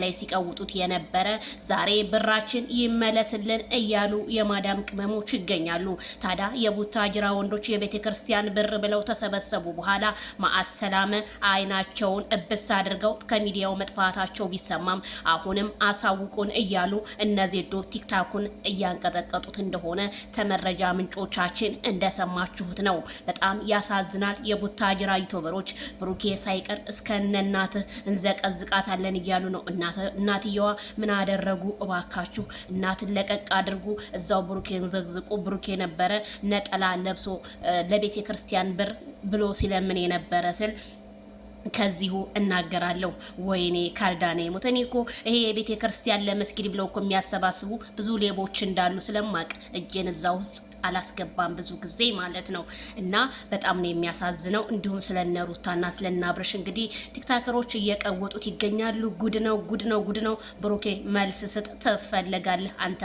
ላይ ሲቀውጡት የነበረ ዛሬ ብራችን ይመለስልን እያሉ የማዳም ቅመሞች ይገኛሉ። ታዲያ የቡታጅራ ወንዶች የቤተ ክርስቲያን ብር ብለው ተሰበሰቡ በኋላ ማአሰላመ አይናቸውን እብስ አድርገው ከሚዲያው መጥፋታቸው ቢሰማም አሁንም አሳውቁን እያሉ እነዚህ ቲክታኩን እያንቀጠቀጡት እንደሆነ ከመረጃ ምንጮቻችን እንደሰማችሁት ነው። በጣም ያሳዝናል። የቡታጅራ ዩቲዩበሮች ብሩኬ ሳይቀር እስከነናትህ እንዘቀዝቃታለን እያሉ ነው። እናትየዋ ምን አደረጉ? እባካችሁ እናትን ለቀቅ አድርጉ፣ እዛው ብሩኬን ዘግዝቁ። ብሩኬ ነበረ ነጠላ ለብሶ ለቤተ ክርስቲያን ብር ብሎ ሲለምን የነበረ ስል ከዚሁ እናገራለሁ። ወይኔ ካልዳኔ ሞት። እኔ እኮ ይሄ የቤተ ክርስቲያን ለመስጊድ ብለው እኮ የሚያሰባስቡ ብዙ ሌቦች እንዳሉ ስለማቅ እጄን እዛ ውስጥ አላስገባም ብዙ ጊዜ ማለት ነው። እና በጣም ነው የሚያሳዝነው። እንዲሁም ስለነ ሩታና ስለነ አብርሽ እንግዲህ ቲክታከሮች እየቀወጡት ይገኛሉ። ጉድ ነው፣ ጉድ ነው፣ ጉድ ነው። ብሩኬ መልስ ስጥ ትፈለጋለህ አንተ